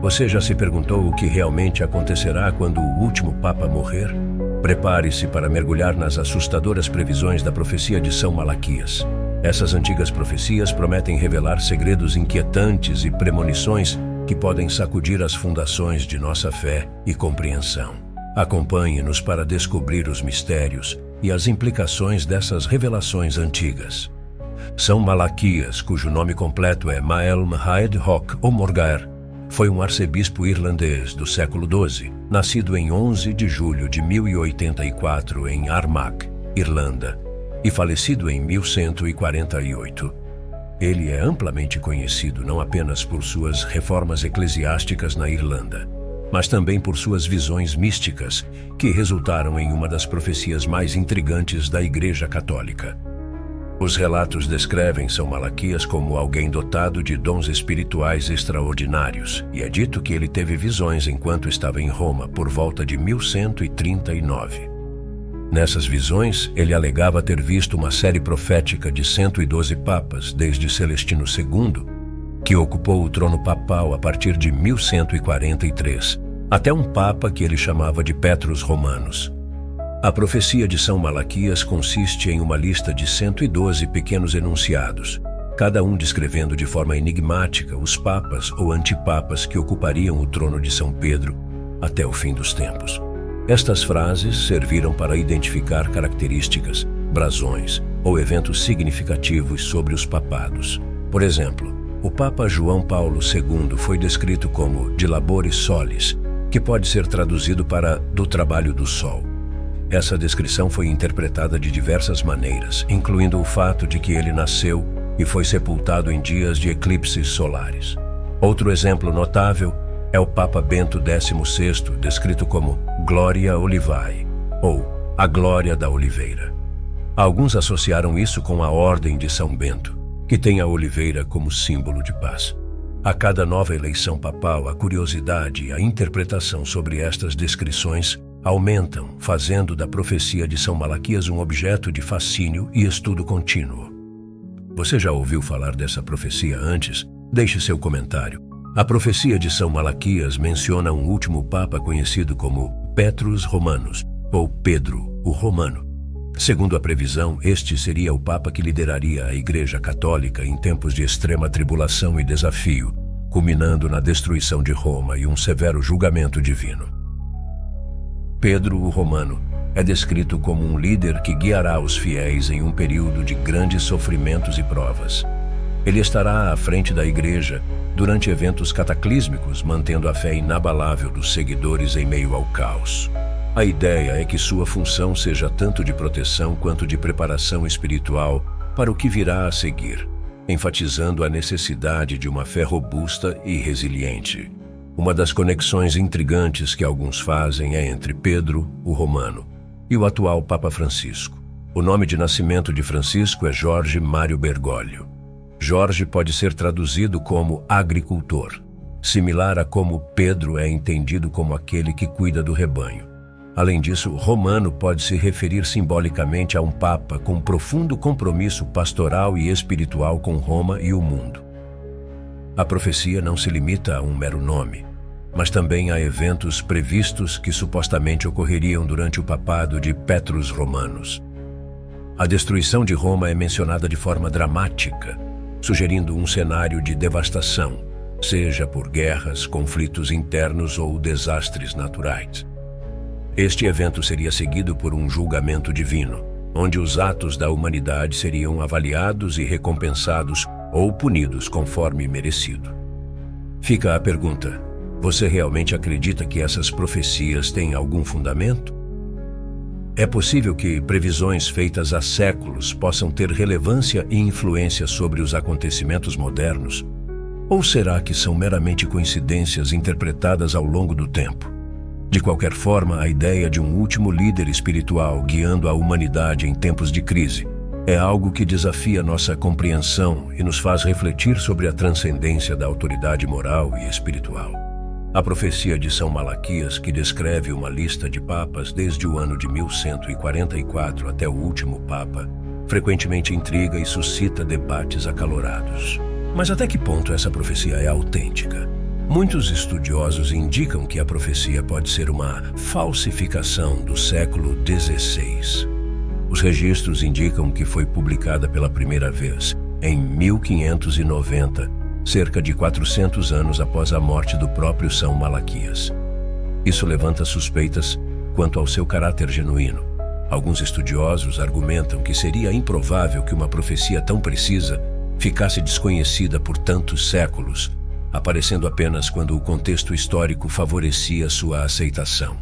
Você já se perguntou o que realmente acontecerá quando o último Papa morrer? Prepare-se para mergulhar nas assustadoras previsões da profecia de São Malaquias. Essas antigas profecias prometem revelar segredos inquietantes e premonições que podem sacudir as fundações de nossa fé e compreensão. Acompanhe-nos para descobrir os mistérios e as implicações dessas revelações antigas. São Malaquias, cujo nome completo é Maelm Haed Hoc O'Morgaer, foi um arcebispo irlandês do século XII, nascido em 11 de julho de 1084 em Armagh, Irlanda, e falecido em 1148. Ele é amplamente conhecido não apenas por suas reformas eclesiásticas na Irlanda, mas também por suas visões místicas, que resultaram em uma das profecias mais intrigantes da Igreja Católica. Os relatos descrevem São Malaquias como alguém dotado de dons espirituais extraordinários, e é dito que ele teve visões enquanto estava em Roma por volta de 1139. Nessas visões, ele alegava ter visto uma série profética de 112 papas desde Celestino II, que ocupou o trono papal a partir de 1143, até um papa que ele chamava de Petrus Romanus. A profecia de São Malaquias consiste em uma lista de 112 pequenos enunciados, cada um descrevendo de forma enigmática os papas ou antipapas que ocupariam o trono de São Pedro até o fim dos tempos. Estas frases serviram para identificar características, brasões ou eventos significativos sobre os papados. Por exemplo, o Papa João Paulo II foi descrito como de laboris solis, que pode ser traduzido para do trabalho do sol. Essa descrição foi interpretada de diversas maneiras, incluindo o fato de que ele nasceu e foi sepultado em dias de eclipses solares. Outro exemplo notável é o Papa Bento XVI, descrito como Gloria Olivae, ou a glória da oliveira. Alguns associaram isso com a Ordem de São Bento, que tem a oliveira como símbolo de paz. A cada nova eleição papal, a curiosidade e a interpretação sobre estas descrições aumentam, fazendo da profecia de São Malaquias um objeto de fascínio e estudo contínuo. Você já ouviu falar dessa profecia antes? Deixe seu comentário. A profecia de São Malaquias menciona um último papa conhecido como Petrus Romanus, ou Pedro, o Romano. Segundo a previsão, este seria o papa que lideraria a Igreja Católica em tempos de extrema tribulação e desafio, culminando na destruição de Roma e um severo julgamento divino. Pedro o Romano é descrito como um líder que guiará os fiéis em um período de grandes sofrimentos e provas. Ele estará à frente da Igreja durante eventos cataclísmicos, mantendo a fé inabalável dos seguidores em meio ao caos. A ideia é que sua função seja tanto de proteção quanto de preparação espiritual para o que virá a seguir, enfatizando a necessidade de uma fé robusta e resiliente. Uma das conexões intrigantes que alguns fazem é entre Pedro, o Romano, e o atual Papa Francisco. O nome de nascimento de Francisco é Jorge Mário Bergoglio. Jorge pode ser traduzido como agricultor, similar a como Pedro é entendido como aquele que cuida do rebanho. Além disso, Romano pode se referir simbolicamente a um papa com profundo compromisso pastoral e espiritual com Roma e o mundo. A profecia não se limita a um mero nome, mas também a eventos previstos que supostamente ocorreriam durante o papado de Petrus Romanus. A destruição de Roma é mencionada de forma dramática, sugerindo um cenário de devastação, seja por guerras, conflitos internos ou desastres naturais. Este evento seria seguido por um julgamento divino, onde os atos da humanidade seriam avaliados e recompensados ou punidos conforme merecido. Fica a pergunta: você realmente acredita que essas profecias têm algum fundamento? É possível que previsões feitas há séculos possam ter relevância e influência sobre os acontecimentos modernos? Ou será que são meramente coincidências interpretadas ao longo do tempo? De qualquer forma, a ideia de um último líder espiritual guiando a humanidade em tempos de crise é algo que desafia nossa compreensão e nos faz refletir sobre a transcendência da autoridade moral e espiritual. A profecia de São Malaquias, que descreve uma lista de papas desde o ano de 1144 até o último papa, frequentemente intriga e suscita debates acalorados. Mas até que ponto essa profecia é autêntica? Muitos estudiosos indicam que a profecia pode ser uma falsificação do século XVI. Os registros indicam que foi publicada pela primeira vez em 1590, cerca de 400 anos após a morte do próprio São Malaquias. Isso levanta suspeitas quanto ao seu caráter genuíno. Alguns estudiosos argumentam que seria improvável que uma profecia tão precisa ficasse desconhecida por tantos séculos, aparecendo apenas quando o contexto histórico favorecia sua aceitação.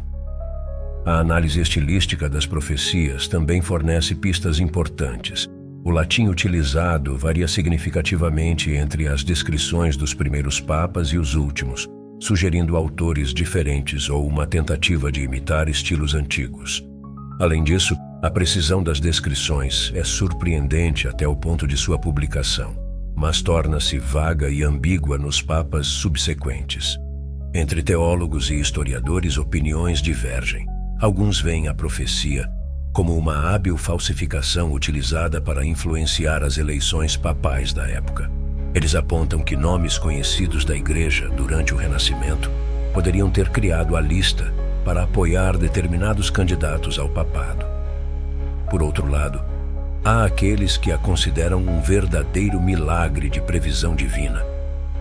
A análise estilística das profecias também fornece pistas importantes. O latim utilizado varia significativamente entre as descrições dos primeiros papas e os últimos, sugerindo autores diferentes ou uma tentativa de imitar estilos antigos. Além disso, a precisão das descrições é surpreendente até o ponto de sua publicação, mas torna-se vaga e ambígua nos papas subsequentes. Entre teólogos e historiadores, opiniões divergem. Alguns veem a profecia como uma hábil falsificação utilizada para influenciar as eleições papais da época. Eles apontam que nomes conhecidos da Igreja durante o Renascimento poderiam ter criado a lista para apoiar determinados candidatos ao papado. Por outro lado, há aqueles que a consideram um verdadeiro milagre de previsão divina,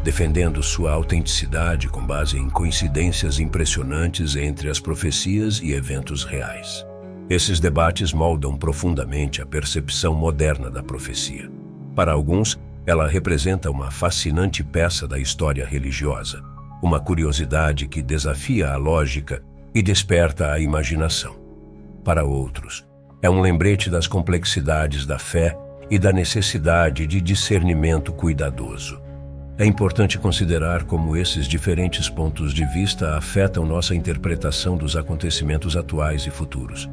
defendendo sua autenticidade com base em coincidências impressionantes entre as profecias e eventos reais. Esses debates moldam profundamente a percepção moderna da profecia. Para alguns, ela representa uma fascinante peça da história religiosa, uma curiosidade que desafia a lógica e desperta a imaginação. Para outros, é um lembrete das complexidades da fé e da necessidade de discernimento cuidadoso. É importante considerar como esses diferentes pontos de vista afetam nossa interpretação dos acontecimentos atuais e futuros.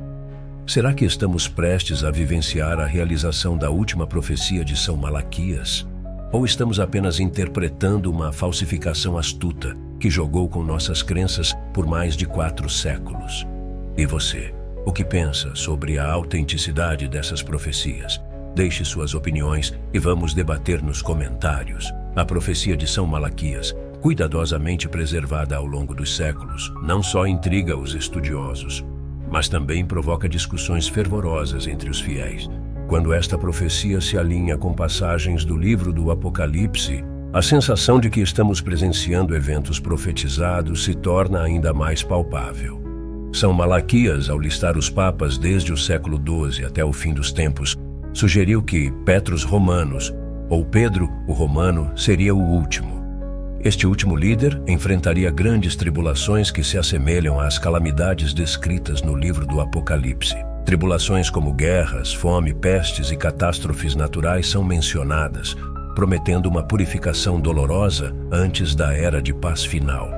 Será que estamos prestes a vivenciar a realização da última profecia de São Malaquias? Ou estamos apenas interpretando uma falsificação astuta que jogou com nossas crenças por mais de 4 séculos? E você, o que pensa sobre a autenticidade dessas profecias? Deixe suas opiniões e vamos debater nos comentários. A profecia de São Malaquias, cuidadosamente preservada ao longo dos séculos, não só intriga os estudiosos, mas também provoca discussões fervorosas entre os fiéis. Quando esta profecia se alinha com passagens do livro do Apocalipse, a sensação de que estamos presenciando eventos profetizados se torna ainda mais palpável. São Malaquias, ao listar os papas desde o século XII até o fim dos tempos, sugeriu que Petrus Romanus, ou Pedro o Romano, seria o último. Este último líder enfrentaria grandes tribulações que se assemelham às calamidades descritas no livro do Apocalipse. Tribulações como guerras, fome, pestes e catástrofes naturais são mencionadas, prometendo uma purificação dolorosa antes da era de paz final.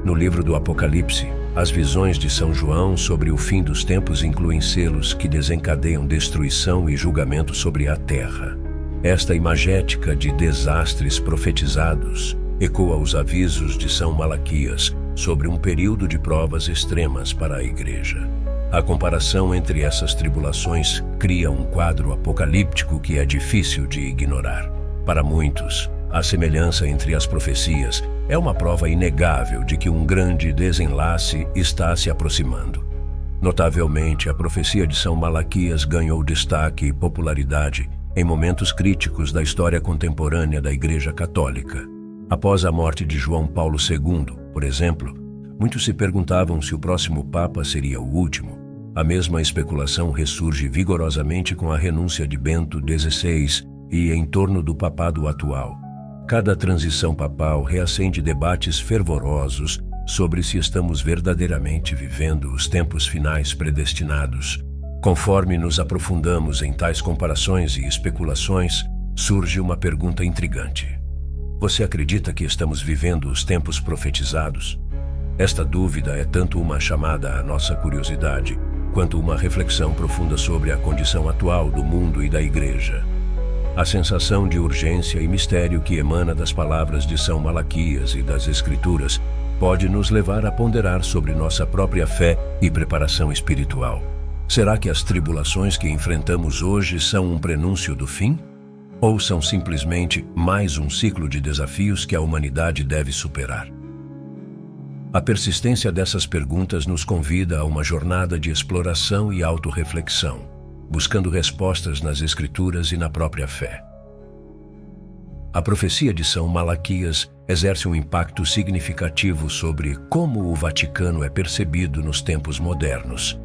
No livro do Apocalipse, as visões de São João sobre o fim dos tempos incluem selos que desencadeiam destruição e julgamento sobre a terra. Esta imagética de desastres profetizados ecoa os avisos de São Malaquias sobre um período de provas extremas para a Igreja. A comparação entre essas tribulações cria um quadro apocalíptico que é difícil de ignorar. Para muitos, a semelhança entre as profecias é uma prova inegável de que um grande desenlace está se aproximando. Notavelmente, a profecia de São Malaquias ganhou destaque e popularidade em momentos críticos da história contemporânea da Igreja Católica. Após a morte de João Paulo II, por exemplo, muitos se perguntavam se o próximo Papa seria o último. A mesma especulação ressurge vigorosamente com a renúncia de Bento XVI e em torno do papado atual. Cada transição papal reacende debates fervorosos sobre se estamos verdadeiramente vivendo os tempos finais predestinados. Conforme nos aprofundamos em tais comparações e especulações, surge uma pergunta intrigante. Você acredita que estamos vivendo os tempos profetizados? Esta dúvida é tanto uma chamada à nossa curiosidade, quanto uma reflexão profunda sobre a condição atual do mundo e da Igreja. A sensação de urgência e mistério que emana das palavras de São Malaquias e das Escrituras pode nos levar a ponderar sobre nossa própria fé e preparação espiritual. Será que as tribulações que enfrentamos hoje são um prenúncio do fim? Ou são simplesmente mais um ciclo de desafios que a humanidade deve superar? A persistência dessas perguntas nos convida a uma jornada de exploração e autorreflexão, buscando respostas nas Escrituras e na própria fé. A profecia de São Malaquias exerce um impacto significativo sobre como o Vaticano é percebido nos tempos modernos.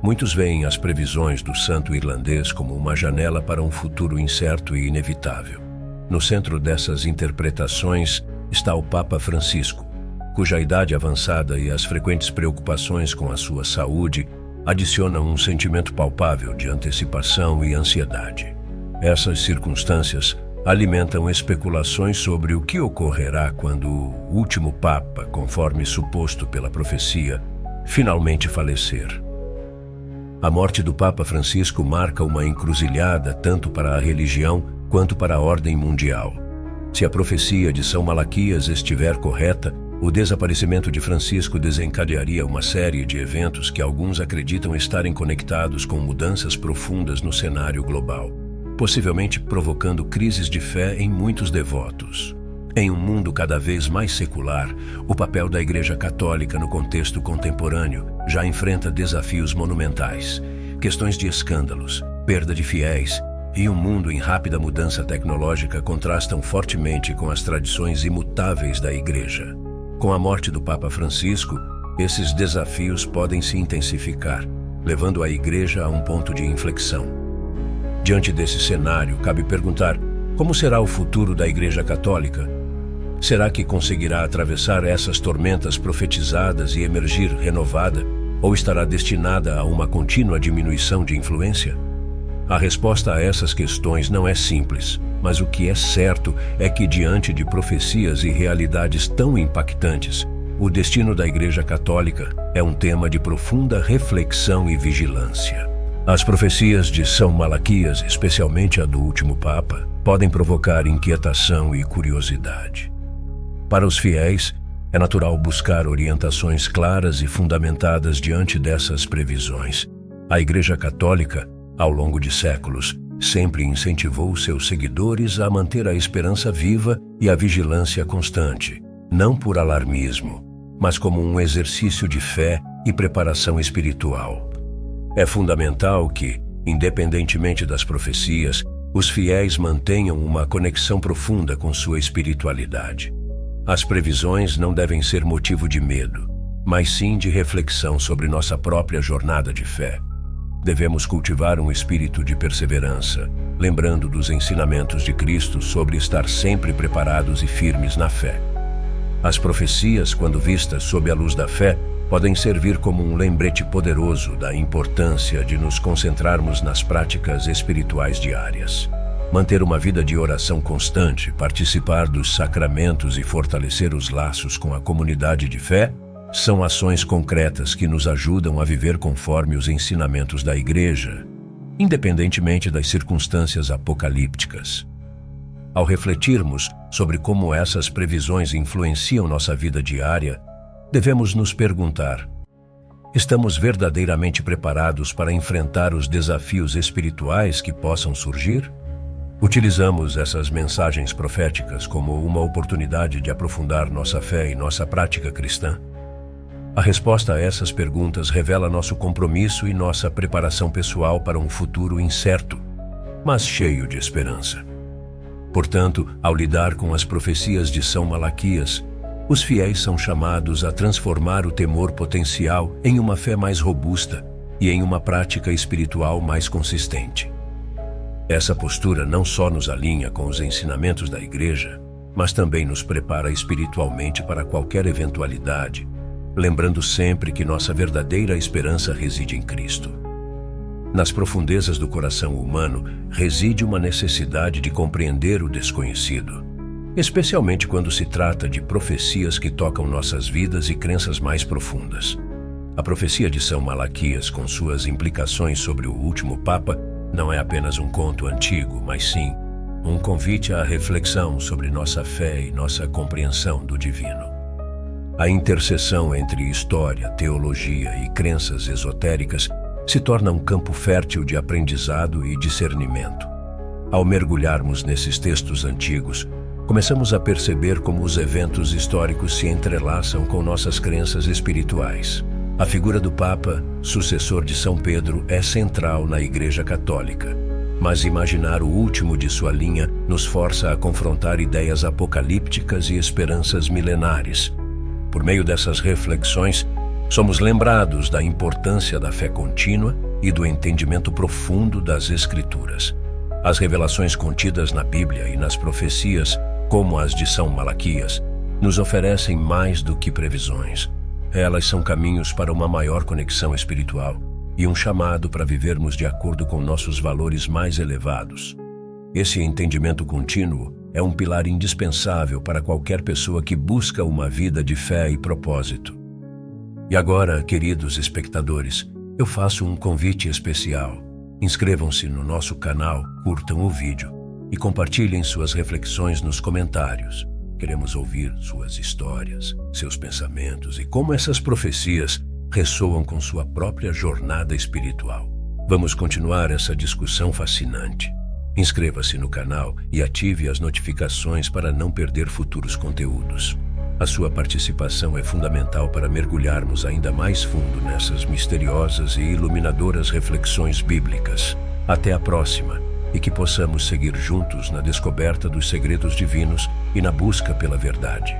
Muitos veem as previsões do santo irlandês como uma janela para um futuro incerto e inevitável. No centro dessas interpretações está o Papa Francisco, cuja idade avançada e as frequentes preocupações com a sua saúde adicionam um sentimento palpável de antecipação e ansiedade. Essas circunstâncias alimentam especulações sobre o que ocorrerá quando o último Papa, conforme suposto pela profecia, finalmente falecer. A morte do Papa Francisco marca uma encruzilhada tanto para a religião quanto para a ordem mundial. Se a profecia de São Malaquias estiver correta, o desaparecimento de Francisco desencadearia uma série de eventos que alguns acreditam estarem conectados com mudanças profundas no cenário global, possivelmente provocando crises de fé em muitos devotos. Em um mundo cada vez mais secular, o papel da Igreja Católica no contexto contemporâneo já enfrenta desafios monumentais, questões de escândalos, perda de fiéis e um mundo em rápida mudança tecnológica contrastam fortemente com as tradições imutáveis da Igreja. Com a morte do Papa Francisco, esses desafios podem se intensificar, levando a Igreja a um ponto de inflexão. Diante desse cenário, cabe perguntar: como será o futuro da Igreja Católica? Será que conseguirá atravessar essas tormentas profetizadas e emergir renovada, ou estará destinada a uma contínua diminuição de influência? A resposta a essas questões não é simples, mas o que é certo é que, diante de profecias e realidades tão impactantes, o destino da Igreja Católica é um tema de profunda reflexão e vigilância. As profecias de São Malaquias, especialmente a do último Papa, podem provocar inquietação e curiosidade. Para os fiéis, é natural buscar orientações claras e fundamentadas diante dessas previsões. A Igreja Católica, ao longo de séculos, sempre incentivou seus seguidores a manter a esperança viva e a vigilância constante, não por alarmismo, mas como um exercício de fé e preparação espiritual. É fundamental que, independentemente das profecias, os fiéis mantenham uma conexão profunda com sua espiritualidade. As previsões não devem ser motivo de medo, mas sim de reflexão sobre nossa própria jornada de fé. Devemos cultivar um espírito de perseverança, lembrando dos ensinamentos de Cristo sobre estar sempre preparados e firmes na fé. As profecias, quando vistas sob a luz da fé, podem servir como um lembrete poderoso da importância de nos concentrarmos nas práticas espirituais diárias. Manter uma vida de oração constante, participar dos sacramentos e fortalecer os laços com a comunidade de fé são ações concretas que nos ajudam a viver conforme os ensinamentos da Igreja, independentemente das circunstâncias apocalípticas. Ao refletirmos sobre como essas previsões influenciam nossa vida diária, devemos nos perguntar: estamos verdadeiramente preparados para enfrentar os desafios espirituais que possam surgir? Utilizamos essas mensagens proféticas como uma oportunidade de aprofundar nossa fé e nossa prática cristã? A resposta a essas perguntas revela nosso compromisso e nossa preparação pessoal para um futuro incerto, mas cheio de esperança. Portanto, ao lidar com as profecias de São Malaquias, os fiéis são chamados a transformar o temor potencial em uma fé mais robusta e em uma prática espiritual mais consistente. Essa postura não só nos alinha com os ensinamentos da Igreja, mas também nos prepara espiritualmente para qualquer eventualidade, lembrando sempre que nossa verdadeira esperança reside em Cristo. Nas profundezas do coração humano reside uma necessidade de compreender o desconhecido, especialmente quando se trata de profecias que tocam nossas vidas e crenças mais profundas. A profecia de São Malaquias, com suas implicações sobre o último Papa, não é apenas um conto antigo, mas sim um convite à reflexão sobre nossa fé e nossa compreensão do divino. A interseção entre história, teologia e crenças esotéricas se torna um campo fértil de aprendizado e discernimento. Ao mergulharmos nesses textos antigos, começamos a perceber como os eventos históricos se entrelaçam com nossas crenças espirituais. A figura do Papa, sucessor de São Pedro, é central na Igreja Católica. Mas imaginar o último de sua linha nos força a confrontar ideias apocalípticas e esperanças milenares. Por meio dessas reflexões, somos lembrados da importância da fé contínua e do entendimento profundo das Escrituras. As revelações contidas na Bíblia e nas profecias, como as de São Malaquias, nos oferecem mais do que previsões. Elas são caminhos para uma maior conexão espiritual e um chamado para vivermos de acordo com nossos valores mais elevados. Esse entendimento contínuo é um pilar indispensável para qualquer pessoa que busca uma vida de fé e propósito. E agora, queridos espectadores, eu faço um convite especial. Inscrevam-se no nosso canal, curtam o vídeo e compartilhem suas reflexões nos comentários. Queremos ouvir suas histórias, seus pensamentos e como essas profecias ressoam com sua própria jornada espiritual. Vamos continuar essa discussão fascinante. Inscreva-se no canal e ative as notificações para não perder futuros conteúdos. A sua participação é fundamental para mergulharmos ainda mais fundo nessas misteriosas e iluminadoras reflexões bíblicas. Até a próxima, e que possamos seguir juntos na descoberta dos segredos divinos e na busca pela verdade.